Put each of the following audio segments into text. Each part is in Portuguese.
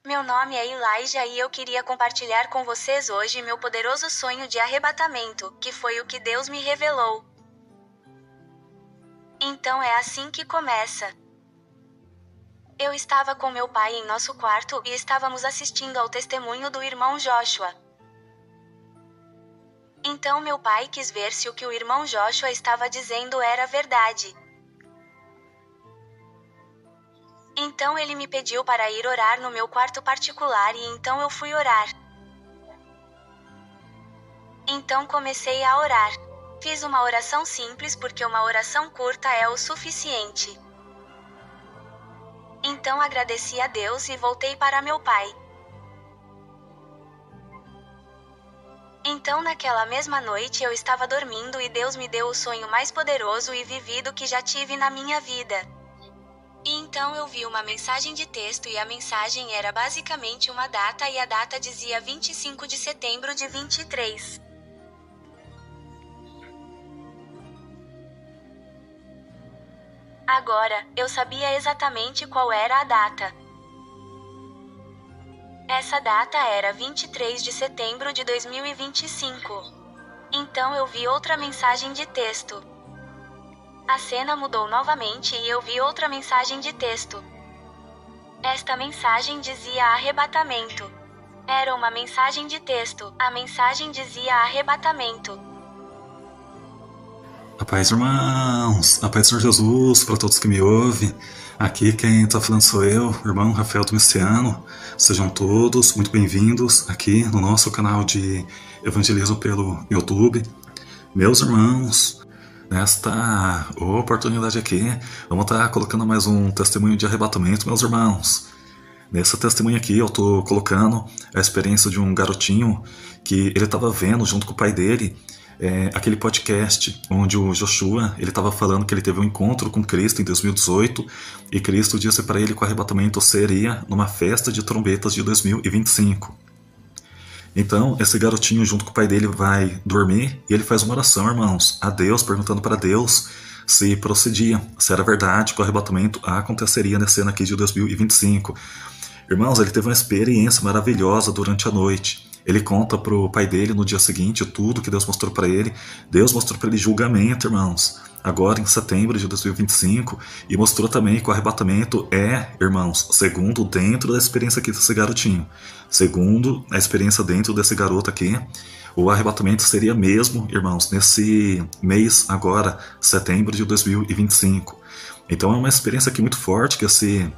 Meu nome é Elijah e eu queria compartilhar com vocês hoje meu poderoso sonho de arrebatamento, que foi o que Deus me revelou. Então é assim que começa. Eu estava com meu pai em nosso quarto e estávamos assistindo ao testemunho do irmão Joshua. Então meu pai quis ver se o que o irmão Joshua estava dizendo era verdade. Então ele me pediu para ir orar no meu quarto particular e então eu fui orar. Então comecei a orar. Fiz uma oração simples porque uma oração curta é o suficiente. Então agradeci a Deus e voltei para meu pai. Então naquela mesma noite eu estava dormindo e Deus me deu o sonho mais poderoso e vivido que já tive na minha vida. E então eu vi uma mensagem de texto e a mensagem era basicamente uma data e a data dizia 25 de setembro de 23. Agora, eu sabia exatamente qual era a data. Essa data era 23 de setembro de 2025. Então eu vi outra mensagem de texto. A cena mudou novamente e eu vi outra mensagem de texto. Esta mensagem dizia arrebatamento. Era uma mensagem de texto. A mensagem dizia arrebatamento. A paz, irmãos! A paz do Senhor Jesus para todos que me ouvem. Aqui quem está falando sou eu, irmão Rafael Domiciano. Sejam todos muito bem-vindos aqui no nosso canal de evangelismo pelo YouTube. Meus irmãos, nesta oportunidade aqui, vamos estar colocando mais um testemunho de arrebatamento, meus irmãos. Nesse testemunho aqui eu estou colocando a experiência de um garotinho que ele estava vendo junto com o pai dele aquele podcast onde o Joshua ele estava falando que ele teve um encontro com Cristo em 2018 e Cristo disse para ele que o arrebatamento seria numa festa de trombetas de 2025. Então, esse garotinho junto com o pai dele vai dormir e ele faz uma oração, irmãos, a Deus, perguntando para Deus se procedia, se era verdade que o arrebatamento aconteceria nesse ano aqui de 2025. Irmãos, ele teve uma experiência maravilhosa durante a noite. Ele conta pro pai dele no dia seguinte tudo que Deus mostrou para ele. Deus mostrou para ele julgamento, irmãos, agora em setembro de 2025, e mostrou também que o arrebatamento irmãos, segundo dentro da experiência aqui desse garotinho, segundo a experiência dentro desse garoto aqui, o arrebatamento seria mesmo, irmãos, nesse mês agora, setembro de 2025. Então é uma experiência aqui muito forte que esse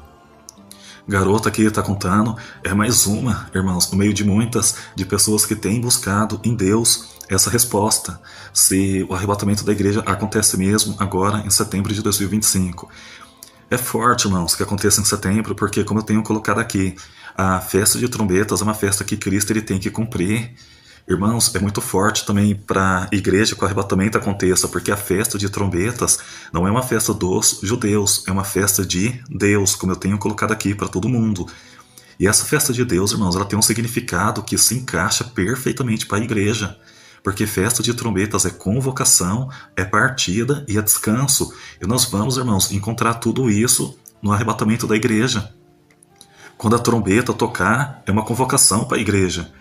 garoto aqui está contando, é mais uma, irmãos, no meio de muitas de pessoas que têm buscado em Deus essa resposta, se o arrebatamento da igreja acontece mesmo agora em setembro de 2025. É forte, irmãos, que aconteça em setembro, porque como eu tenho colocado aqui, a festa de trombetas é uma festa que Cristo ele tem que cumprir. Irmãos, é muito forte também para a igreja que o arrebatamento aconteça, porque a festa de trombetas não é uma festa dos judeus, é uma festa de Deus, como eu tenho colocado aqui para todo mundo. E essa festa de Deus, irmãos, ela tem um significado que se encaixa perfeitamente para a igreja, porque festa de trombetas é convocação, é partida e é descanso. E nós vamos, irmãos, encontrar tudo isso no arrebatamento da igreja. Quando a trombeta tocar, é uma convocação para a igreja.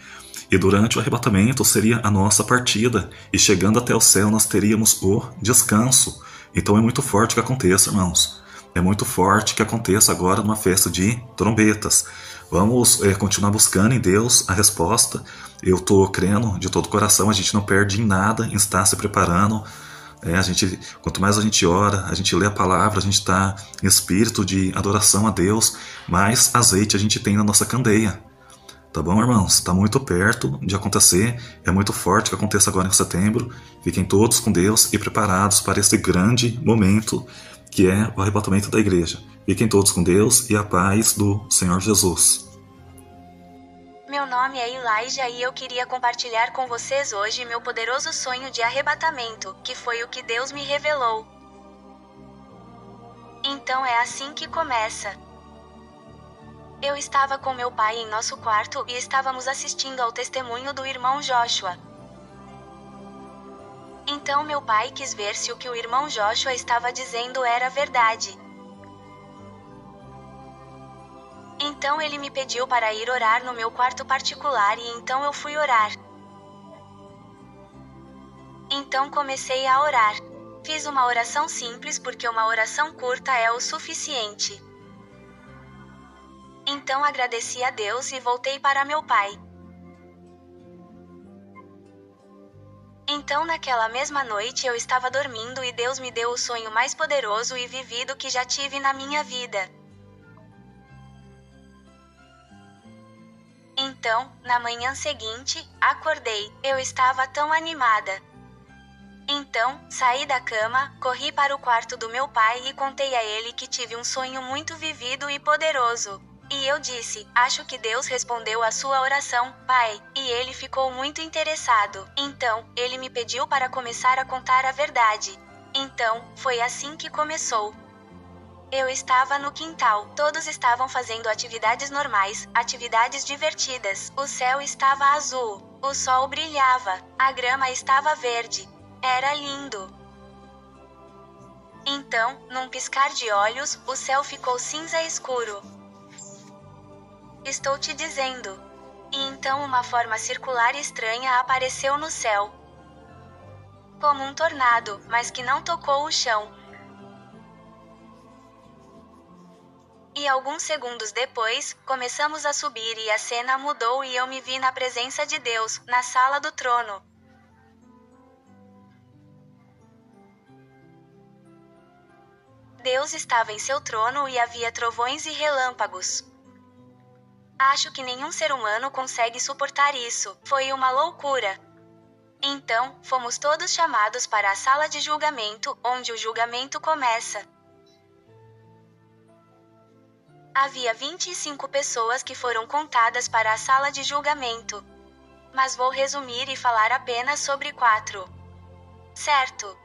E durante o arrebatamento seria a nossa partida, e chegando até o céu nós teríamos o descanso. Então é muito forte que aconteça, irmãos. É muito forte que aconteça agora numa festa de trombetas. Vamos continuar buscando em Deus a resposta. Eu estou crendo de todo o coração, a gente não perde em nada em estar se preparando. Quanto mais a gente ora, a gente lê a palavra, a gente está em espírito de adoração a Deus, mais azeite a gente tem na nossa candeia. Tá bom, irmãos? Está muito perto de acontecer, é muito forte que aconteça agora em setembro. Fiquem todos com Deus e preparados para esse grande momento que é o arrebatamento da igreja. Fiquem todos com Deus e a paz do Senhor Jesus. Meu nome é Elijah e eu queria compartilhar com vocês hoje meu poderoso sonho de arrebatamento, que foi o que Deus me revelou. Então é assim que começa. Eu estava com meu pai em nosso quarto e estávamos assistindo ao testemunho do irmão Joshua. Então meu pai quis ver se o que o irmão Joshua estava dizendo era verdade. Então ele me pediu para ir orar no meu quarto particular e então eu fui orar. Então comecei a orar. Fiz uma oração simples porque uma oração curta é o suficiente. Então agradeci a Deus e voltei para meu pai. Então naquela mesma noite eu estava dormindo e Deus me deu o sonho mais poderoso e vivido que já tive na minha vida. Então, na manhã seguinte, acordei. Eu estava tão animada. Então, saí da cama, corri para o quarto do meu pai e contei a ele que tive um sonho muito vivido e poderoso. E eu disse: acho que Deus respondeu a sua oração, pai. E ele ficou muito interessado. Então, ele me pediu para começar a contar a verdade. Então, foi assim que começou. Eu estava no quintal, todos estavam fazendo atividades normais, atividades divertidas. O céu estava azul, o sol brilhava, a grama estava verde. Era lindo. Então, num piscar de olhos, o céu ficou cinza escuro. Estou te dizendo. E então uma forma circular estranha apareceu no céu. Como um tornado, mas que não tocou o chão. E alguns segundos depois, começamos a subir e a cena mudou e eu me vi na presença de Deus, na sala do trono. Deus estava em seu trono e havia trovões e relâmpagos. Acho que nenhum ser humano consegue suportar isso, foi uma loucura. Então, fomos todos chamados para a sala de julgamento, onde o julgamento começa. Havia 25 pessoas que foram contadas para a sala de julgamento. Mas vou resumir e falar apenas sobre 4. Certo?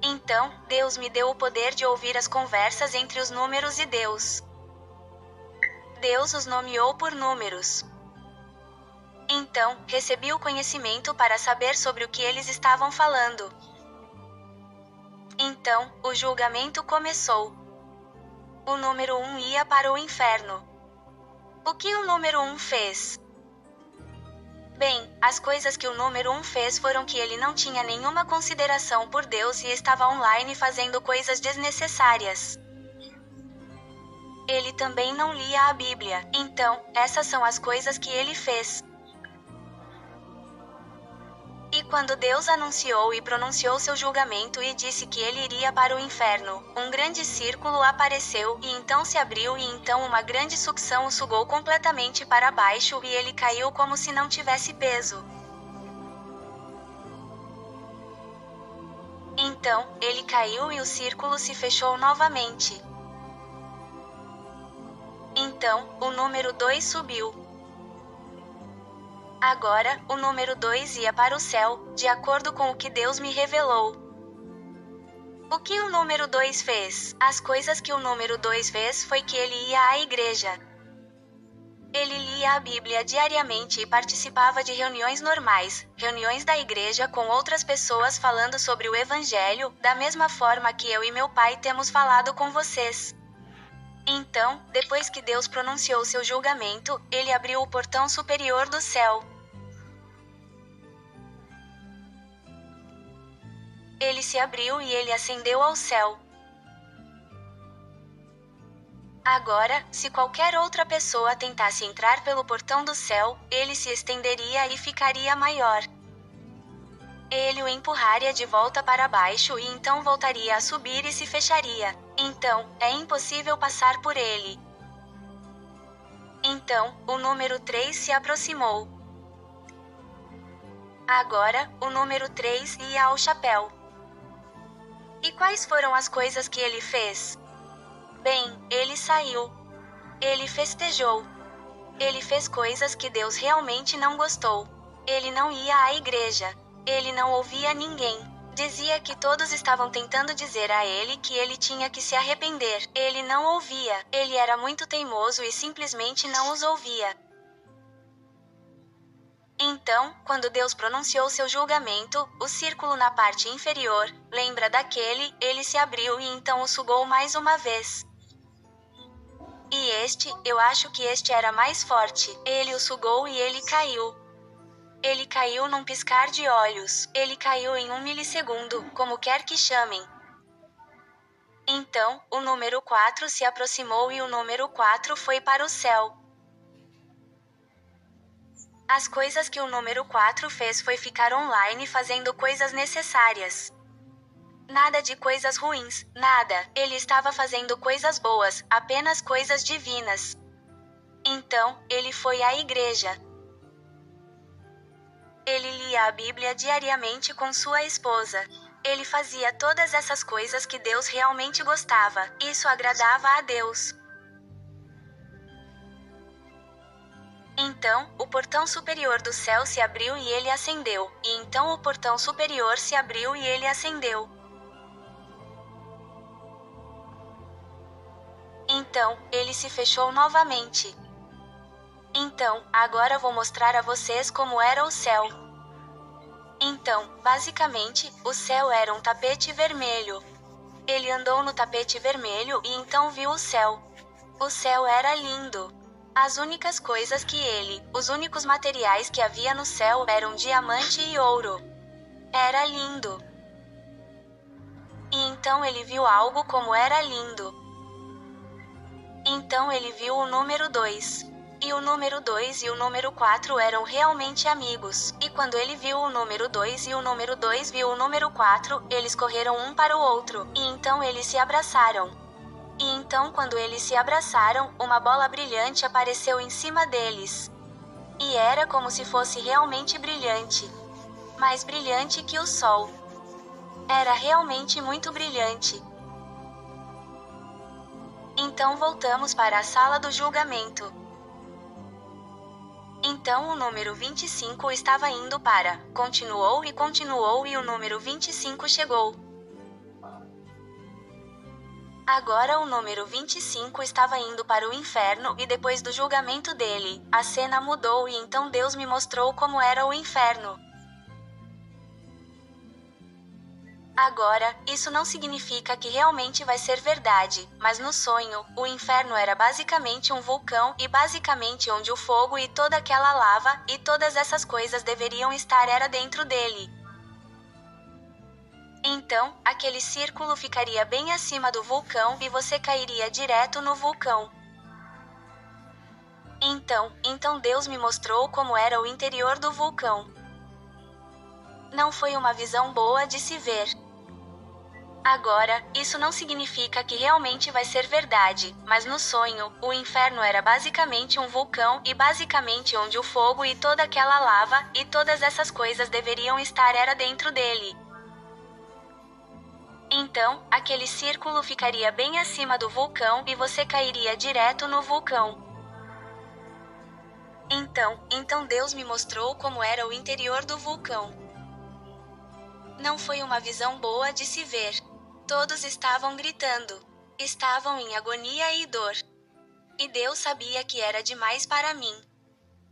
Então, Deus me deu o poder de ouvir as conversas entre os números e Deus. Deus os nomeou por números. Então, recebi o conhecimento para saber sobre o que eles estavam falando. Então, o julgamento começou. O número 1 ia para o inferno. O que o número 1 fez? Bem, as coisas que o número 1 fez foram que ele não tinha nenhuma consideração por Deus e estava online fazendo coisas desnecessárias. Ele também não lia a Bíblia. Então, essas são as coisas que ele fez. E quando Deus anunciou e pronunciou seu julgamento e disse que ele iria para o inferno, um grande círculo apareceu e então se abriu e então uma grande sucção o sugou completamente para baixo e ele caiu como se não tivesse peso. Então, ele caiu e o círculo se fechou novamente. Então, o número 2 subiu. Agora, o número 2 ia para o céu, de acordo com o que Deus me revelou. O que o número 2 fez? As coisas que o número 2 fez foi que ele ia à igreja. Ele lia a Bíblia diariamente e participava de reuniões normais, reuniões da igreja com outras pessoas falando sobre o Evangelho, da mesma forma que eu e meu pai temos falado com vocês. Então, depois que Deus pronunciou seu julgamento, ele abriu o portão superior do céu. Ele se abriu e ele ascendeu ao céu. Agora, se qualquer outra pessoa tentasse entrar pelo portão do céu, ele se estenderia e ficaria maior. Ele o empurraria de volta para baixo e então voltaria a subir e se fecharia. Então, é impossível passar por ele. Então, o número 3 se aproximou. Agora, o número 3 ia ao chapéu. E quais foram as coisas que ele fez? Bem, ele saiu. Ele festejou. Ele fez coisas que Deus realmente não gostou. Ele não ia à igreja. Ele não ouvia ninguém. Dizia que todos estavam tentando dizer a ele que ele tinha que se arrepender. Ele não ouvia. Ele era muito teimoso e simplesmente não os ouvia. Então, quando Deus pronunciou seu julgamento, o círculo na parte inferior, lembra daquele, ele se abriu e então o sugou mais uma vez. E eu acho que este era mais forte. Ele o sugou e ele caiu. Ele caiu num piscar de olhos. Ele caiu em 1 milissegundo, como quer que chamem. Então, o número 4 se aproximou e o número 4 foi para o céu. As coisas que o número 4 fez foi ficar online fazendo coisas necessárias. Nada de coisas ruins, nada. Ele estava fazendo coisas boas, apenas coisas divinas. Então, ele foi à igreja. Ele lia a Bíblia diariamente com sua esposa. Ele fazia todas essas coisas que Deus realmente gostava. Isso agradava a Deus. Então, o portão superior do céu se abriu e ele acendeu. E então o portão superior se abriu e ele acendeu. Então, ele se fechou novamente. Então, agora vou mostrar a vocês como era o céu. Então, basicamente, o céu era um tapete vermelho. Ele andou no tapete vermelho e então viu o céu. O céu era lindo. As únicas coisas que os únicos materiais que havia no céu eram diamante e ouro. Era lindo. E então ele viu algo como era lindo. Então ele viu o número 2. E o número 2 e o número 4 eram realmente amigos. E quando ele viu o número 2 e o número 2 viu o número 4, eles correram um para o outro. E então eles se abraçaram. E então quando eles se abraçaram, uma bola brilhante apareceu em cima deles. E era como se fosse realmente brilhante. Mais brilhante que o sol. Era realmente muito brilhante. Então voltamos para a sala do julgamento. Então o número 25 estava indo para. Continuou e o número 25 chegou. Agora o número 25 estava indo para o inferno e depois do julgamento dele, a cena mudou e então Deus me mostrou como era o inferno. Agora, isso não significa que realmente vai ser verdade, mas no sonho, o inferno era basicamente um vulcão e basicamente onde o fogo e toda aquela lava e todas essas coisas deveriam estar era dentro dele. Então, aquele círculo ficaria bem acima do vulcão e você cairia direto no vulcão. Então Deus me mostrou como era o interior do vulcão. Não foi uma visão boa de se ver. Agora, isso não significa que realmente vai ser verdade, mas no sonho, o inferno era basicamente um vulcão e basicamente onde o fogo e toda aquela lava e todas essas coisas deveriam estar era dentro dele. Então, aquele círculo ficaria bem acima do vulcão e você cairia direto no vulcão. Então Deus me mostrou como era o interior do vulcão. Não foi uma visão boa de se ver. Todos estavam gritando. Estavam em agonia e dor. E Deus sabia que era demais para mim.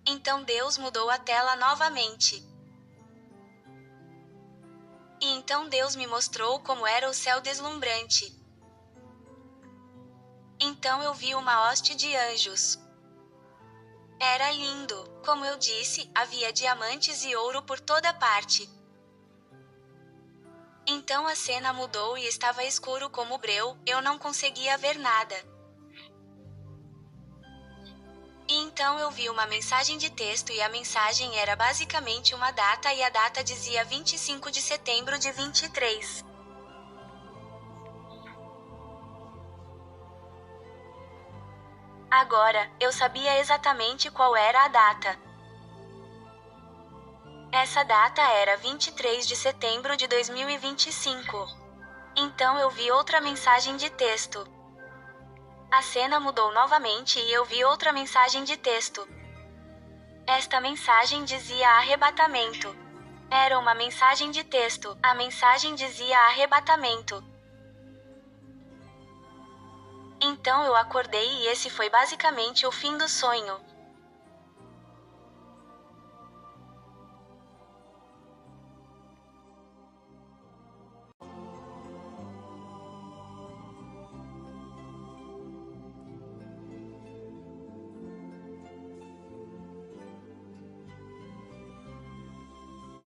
Então Deus mudou a tela novamente. E então Deus me mostrou como era o céu deslumbrante. Então eu vi uma hoste de anjos. Era lindo. Como eu disse, havia diamantes e ouro por toda parte. Então a cena mudou e estava escuro como breu, eu não conseguia ver nada. E então eu vi uma mensagem de texto e a mensagem era basicamente uma data e a data dizia 25 de setembro de 23. Agora, eu sabia exatamente qual era a data. Essa data era 23 de setembro de 2025. Então eu vi outra mensagem de texto. A cena mudou novamente e eu vi outra mensagem de texto. Esta mensagem dizia arrebatamento. Era uma mensagem de texto. A mensagem dizia arrebatamento. Então eu acordei e esse foi basicamente o fim do sonho.